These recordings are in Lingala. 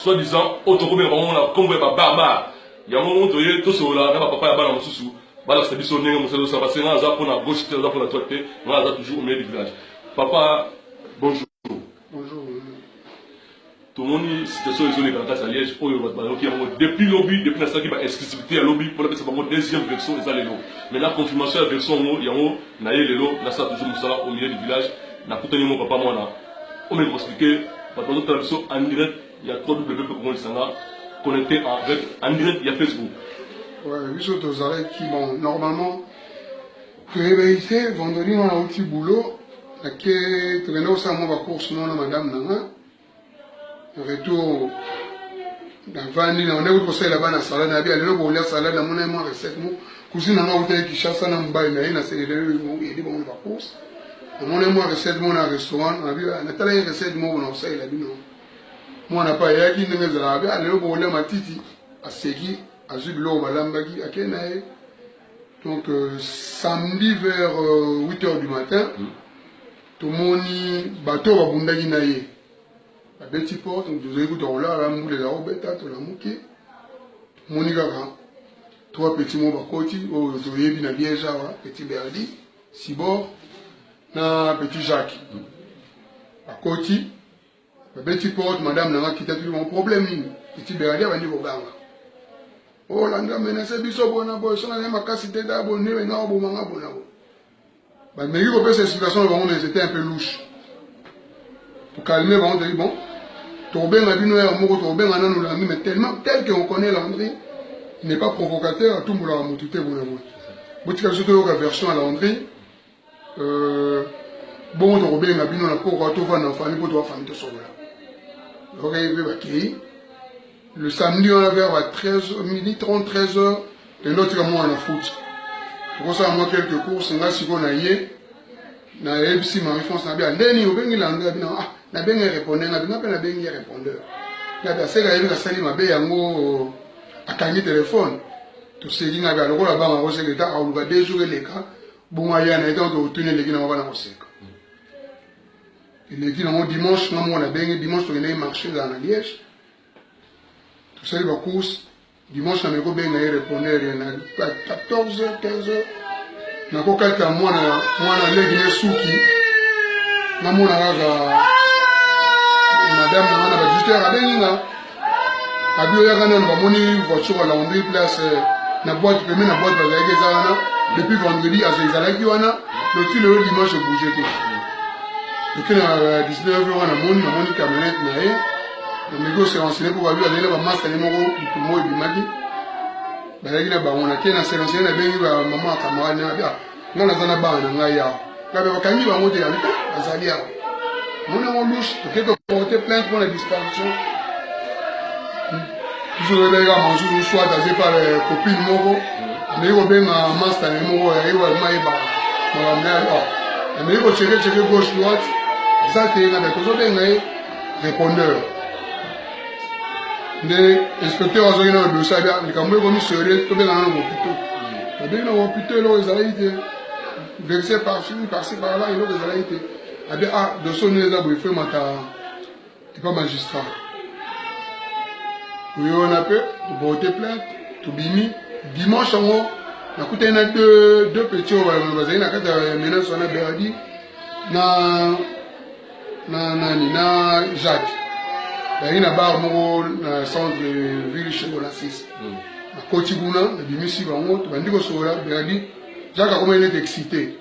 soi-disant, autre comme on a barbare. Il y a un moment où tout cela, même papa a balan sous. Bala c'est bisou n'est pas ça parce que on a pour la gauche, on a pour la droite, on a toujours au milieu du village. Papa, bonjour. Bonjour. Tout le monde, situation isolée dans la classe à Liège, depuis lobby, depuis l'instant qui va exclusivité à lobby, pour la deuxième version, ils ont les lots. Maintenant, confirmation de la version, il y a un les lots, là, ça toujours Moussala au milieu du village, n'a pas tenu mon papa, moi, là. On m'a expliqué, par notre tradition, en direct, il y a 3 W pour qu'on les connecté en direct, il y a Facebook. Ouais, oui, aux arrêts qui, bon, normalement, tu es ici, vendredi, on a un petit boulot, tu es aussi à mon course, non, madame, non, retour dans Vandi, on est au conseil là-bas dans la salade, on a bien le la salade, on a moins recette, cousine, on a outé qui chasse un bail, on a célébré, il dit bon, on va course. On a moins recette, on a un restaurant, on a bien, on a tellement de recettes, on a conseil là-bas, moi, on n'a pas yaki, on a bien, on a matiti, à Segi, à Zublo, à Lambagi, à Kenae. Donc, samedi vers 8h du matin, tout le monde, bateau va bundagi naïe. La petite porte, donc vous avez vu dans là, la moule, la robeta, tout la mouké. Monigaga, 3 petits mots à côté, vous avez vu dans Liège, petit Berdi, Sibor, na petit Jacques. À côté, la petite porte, madame n'a pas quitté tout mon problème, petit Berdi va dire au gars. Oh, l'anga menacé, biso bona boy, son a ma cassité d'abonné, mais non, bon, manga bon. Mais il y a cette situation, c'était un peu louche. Pour calmer, on dit bon, Torbin a vu nous, Torbin a nous l'ami, mais tellement, tel qu'on connaît Landry, il n'est pas provocateur, tout le monde a moutouté, bon. Boutique surtout la version à Landry, bon, Torbin a vu nous, la pauvre, tout va dans la famille, pour toi, famille de son là. Le samedi, on avait à 13h, midi 30, 13h, et l'autre, moi, on a foot. Pour ça, moi, quelques courses, on a si on a yé, na ebisi ma réponse na bien ndeni obengi langa bina ah na bengi répondeur na bina pe na bengi répondeur na ba seka yebi ka sali mabe yango akangi téléphone to seli na ba lokola ba ma secrétaire a uluka 2 jours eleka bonga ya na etant to tune leki na ba na koseka leki na mo dimanche na mo na bengi dimanche to na marché dans la Liège to seli ba course dimanche na meko benga répondeur na 14h 15h na kokata mwana legi ne suki na mona kaka madame na wana ba 18h abenga abio ya kana na bamoni voiture à Landry place na boîte pemé na boîte bazaki ezana depuis vendredi azalaki wana le dimanche bouger te depuis na 19h wana moni camionnette na ye na migo se renseigner pour babio azali ba master ne moko diplomo ebimaki bazalaki na bango na ke na se renseigner na bengi ba mama camarade na bia non azana bana ngai ya kabe bakangi bango te yango azali ya mona mo louche to quelque porter plainte pour la disparition je vais aller manger soit dans par copine moko mais il va bien master moko ya iwa mai ba ma mère mais il va checker gauche droite ça te na to zo bien ngai répondeur de inspecteur azali na dossier bien le kamwe ko mi sérieux to bien na hôpital to bien na hôpital lo ezali te versé par-ci, par-là, il a des été. Ah, de son nez, il fait ma tu pas magistrat. Oui, on a pu, tu porter plainte, tu bimi. Dimanche, on a coûté deux petits, on a menace, on a berdi, na Jacques. Il y a un bar, na centre de ville chez la 6. Na Kotibuna, na bimi si, on a dit que sur la berdi. Jacques a comment il est excité.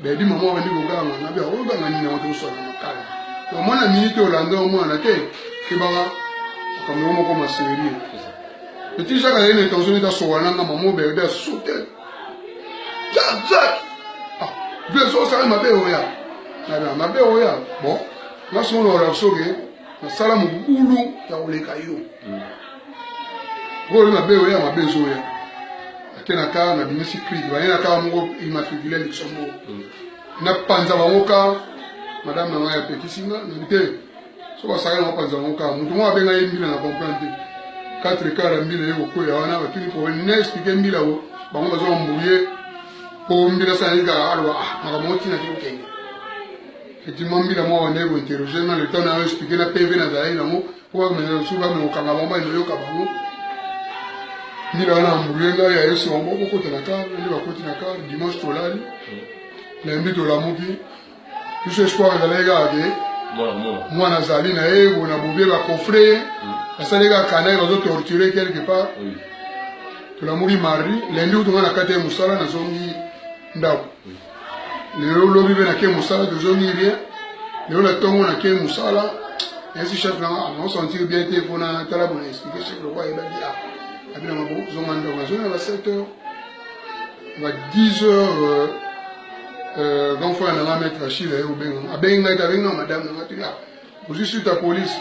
Ben dit maman va dire au gars, on a bien on va gagner on doit soit dans le calme. Donc moi la minute au lendemain au moins la tête, que baba comme on commence à série. Petit Jacques a une intention de s'ouvrir là maman ben de sauter. Jacques. Ah, bien sûr ça m'a bien oya. Na m'a bien oya. Bon, là son on a sauvé. Na sala mu bulu ya olekayo. Bon m'a bien oya m'a bien oya. Na ka na bimisi cri ba na ka mo immatriculé Luxembourg na panza bangoka madame na ya petit singa na bité so ba saka na panza bangoka mutu mo abenga yembila na comprendre 4 quarts mbila yego ko ya wana batuni ko ne expliquer mbila wo bango bazo mbouye ko mbila sa nga alwa na moti na kiko kenga effectivement mbila mo wane go interroger na le temps na expliquer na PV na zai na mo pour me souvent me okanga mama ino yoka bango ndila na mbulenga ya yesu wango ko kota na car ndi bakoti na car dimanche tolali lundi tolamuki tout espoir ezalaki kaka ke mwana azali na ye bona bobie bakofre basali kaka kana ye bazotorture quelque part tolamuki mardi lundi utonga na kati ya mosala nazongi ndako lelo lobi mpe nake mosala tozongi rien lelo na ntongo nake mosala ainsi chef nanga naosentir bien te mpona tala bona explike chef lokwa yebaki abina maboko tozonga ndako nazongi na ba 7 heures ba 10 heures grand frère nanga maître Achille aye kobenga abengi ngai te abengi na madame nanga te ozwi suite ya police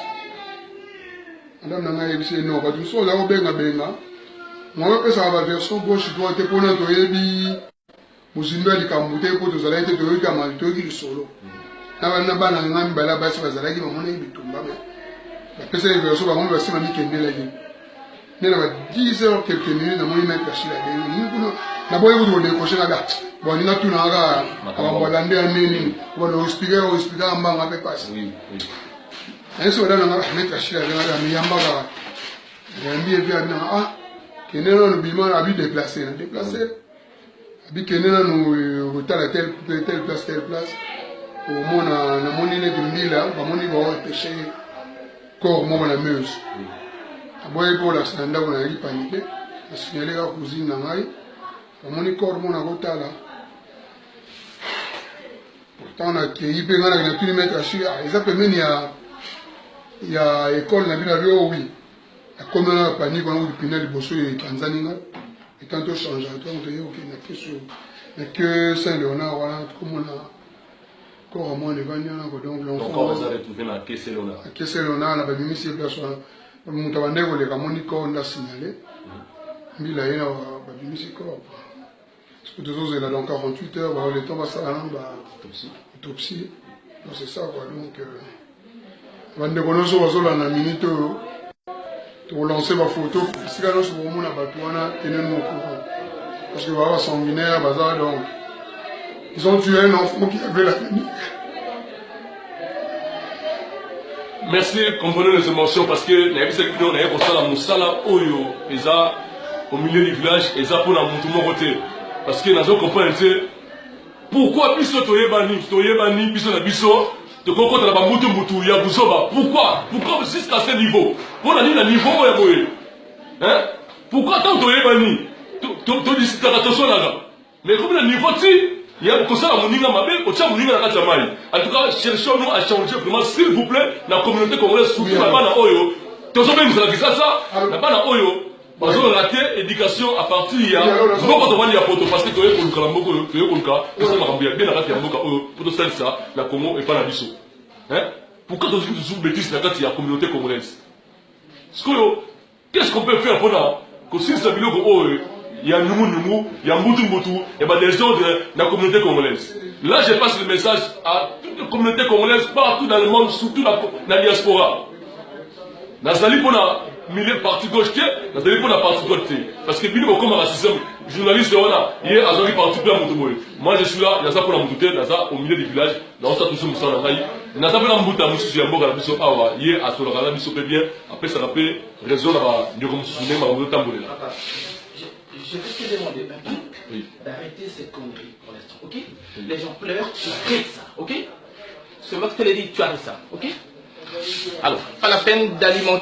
madame nanga ayebisi ye non bato mosusu oza kobengabenga mwa opesaka baversion gauche droite te mpona toyebi mozindo ya likambo te mpo tozalaki te toyoki lisolo na bana nga mibale basi bazalaki bamonaki bitumba me bapesaki version bango basima mikendelaki nde na ba 10 heures quelques minutes namoni maître Achille abengi nini kuna naboyi kutu kodekoshe naga bon ninga tunaka abambolande ya nini oexplikaka mbanga mpe pasi ayesi wadana nga maître Achille abenga miyambaka yambi epi abinanga kende nanu bima abi déplacé na déplacé abi kende nanu kotala telle place omona namoni neti mbila bamoni baopeshe corps moko na meuse aboyi mpo olakisa na ndako nayaki panike nasignale kaka cousine na ngai bamoni corps moko na kotala pourtant nakei mpe ngai nakina maître Achille eza pembeni ya école na bino abi owi nakomi na panike wana kutipina liboso epanzani ngai etanto changeatoire toye okende na ke Saint Léonard wana tokomona corps amwana evandi wana donc l'enfant kese Léonard na babimisi place wana moto abandeki koleka amoni corps nda signale mbila ye na babimisi corps tozozela dans 48 heures le temps basala nano autopsie donc c'est ça quoi donc bandeko nyonso bazolanda minute oyo tokolanse bafoto esika nyonso bokomona bato wana tenenu au courant parce que baba basanguinaire baza donc ils ont tué un enfant qui avait la famille. Merci, comprenez les émotions parce que na yebisa bino na yekosala mosala oyo eza au milieu du village eza mpona mutu moko te parce que nazo comprendre te pourquoi biso toyebani biso na biso tokokotala bamutu ya buzoba pourquoi jusqu'à ce niveau mpona nini na niveau oyo ya boye pourquoi tant toyebani todisitaka tosolaka mais comme na niveau ti ya kosala moninga mabe kotia moninga na kati ya mai en tout cas cherchons-nous à changer vraiment s'il vous plaît na communauté congolaise surtout na bana oyo tozobengisaka kisasa na bana oyo bazorate éducation à partir ya moko tovandi ya poto parce que toye koluka na mboka oyo toye koluka tosala makambo ya bien na kati ya mboka oyo mpo tosalisa na Congo epa na biso pourquoi tozwi toujours bêtise na kati ya communauté congolaise sikoyo qu'est-ce qu'on peut faire mpona kosilisa biloko oyo ya nyungu, ya mbutu, et bah des gens de la communauté congolaise. Là, je passe le message à toute la communauté congolaise, partout dans le monde, surtout dans la diaspora. Nazali pour la milieu parti gauche, nazali pour la partie droite. Parce que bino comme un système journaliste, on a hier azali parti pour la motoboy. Moi, je suis là, naza pour la mototé, naza au milieu du village, dans ça tout ça musa na ngai. Naza pour la mbuta musu ya mboka na biso awa, hier à solo kala biso bien, après ça rappelle raison na ba ndeko musu ne ma moto tambolela. Je vais te demander d'arrêter cette connerie pour l'instant, ok? Les gens pleurent, tu arrêtes ça, ok? Ce mec te l'a dit, tu arrêtes ça, ok? Alors, pas la peine d'alimenter.